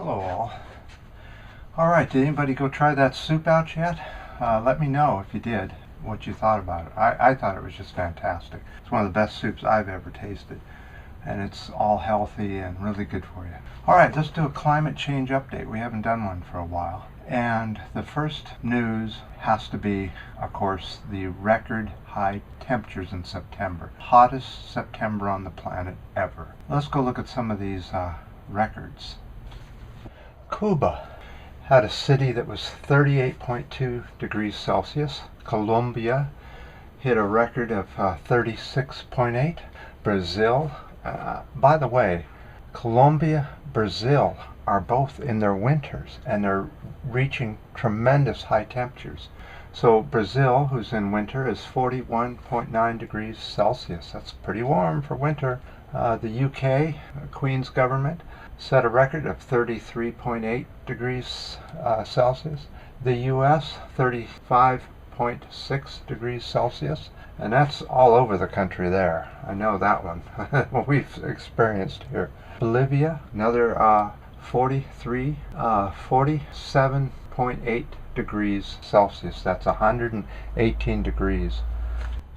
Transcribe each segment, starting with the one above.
Hello all. Alright, did anybody go try that soup out yet? Let me know if you did, what you thought about it. I thought it was just fantastic. It's one of the best soups I've ever tasted. And it's all healthy and really good for you. Alright, let's do a climate change update. We haven't done one for a while. And the first news has to be, of course, the record high temperatures in September. Hottest September on the planet ever. Let's go look at some of these records. Cuba had a city that was 38.2 degrees Celsius. Colombia hit a record of 36.8. Brazil, by the way, Colombia, Brazil are both in their winters and they're reaching tremendous high temperatures. So Brazil, who's in winter, is 41.9 degrees Celsius. That's pretty warm for winter. The UK, Queen's government, set a record of 33.8 degrees Celsius. The US, 35.6 degrees Celsius. And that's all over the country there. I know that one. What we've experienced here. Bolivia, another 47.8 degrees Celsius. That's 118 degrees.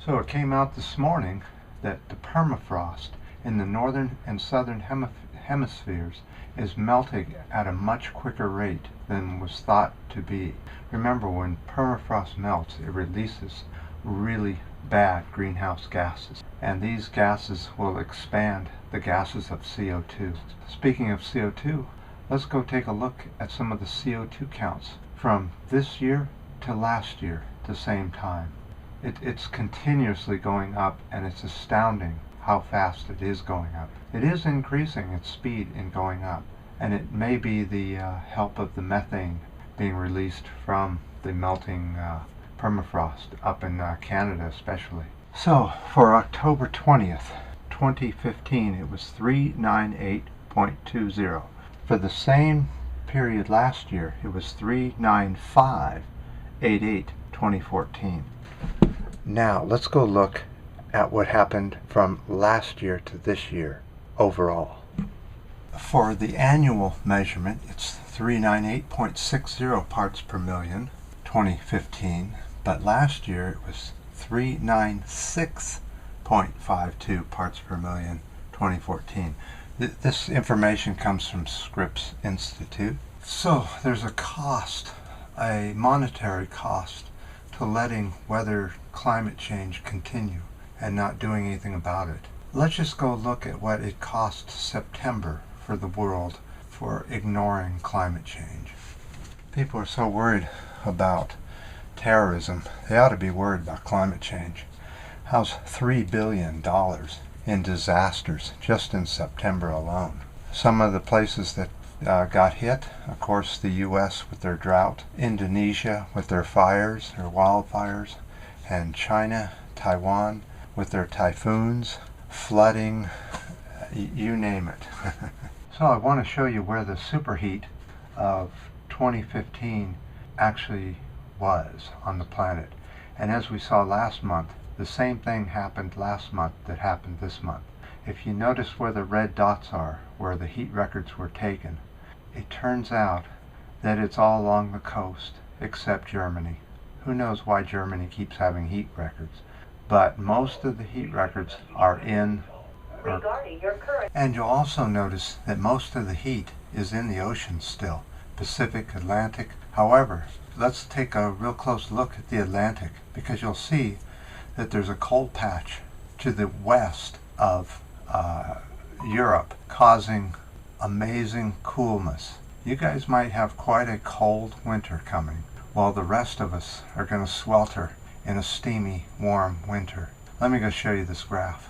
So it came out this morning that the permafrost in the northern and southern hemispheres is melting at a much quicker rate than was thought to be. Remember, when permafrost melts, it releases really bad greenhouse gases, and these gases will expand the gases of CO2. Speaking of CO2, let's go take a look at some of the CO2 counts from this year to last year at the same time. It's continuously going up, and it's astounding how fast it is going up. It is increasing its speed in going up, and it may be the help of the methane being released from the melting permafrost up in Canada especially. So for October 20th, 2015, it was 398.20. For the same period last year, it was 395.88, 2014. Now let's go look at what happened from last year to this year overall. For the annual measurement, it's 398.60 parts per million, 2015, but last year it was 396.52 parts per million, 2014. This information comes from Scripps Institute. So there's a cost, a monetary cost, to letting climate change continue and not doing anything about it. Let's just go look at what it cost September for the world for ignoring climate change. People are so worried about terrorism. They ought to be worried about climate change. How's $3 billion in disasters just in September alone? Some of the places that got hit, of course, the U.S. with their drought, Indonesia with their fires, their wildfires, and China, Taiwan with their typhoons, flooding, you name it. So I want to show you where the superheat of 2015 actually was on the planet. And as we saw last month, the same thing happened last month that happened this month. If you notice where the red dots are, where the heat records were taken, it turns out that it's all along the coast except Germany. Who knows why Germany keeps having heat records? But most of the heat records are in and you'll also notice that most of the heat is in the oceans still, Pacific, Atlantic. However, let's take a real close look at the Atlantic, because you'll see that there's a cold patch to the west of Europe, causing amazing coolness. You guys might have quite a cold winter coming, while the rest of us are going to swelter in a steamy, warm winter. Let me go show you this graph.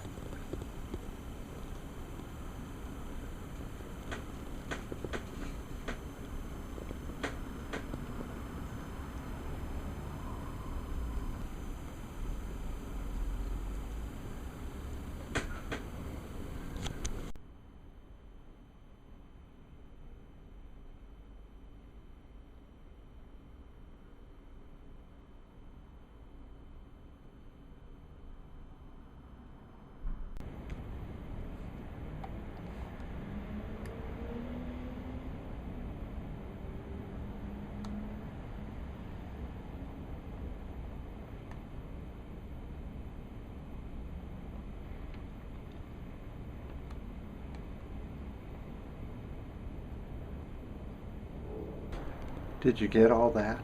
Did you get all that?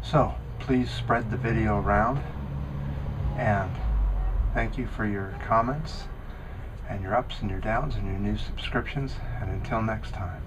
So please spread the video around, and thank you for your comments and your ups and your downs and your new subscriptions, and until next time.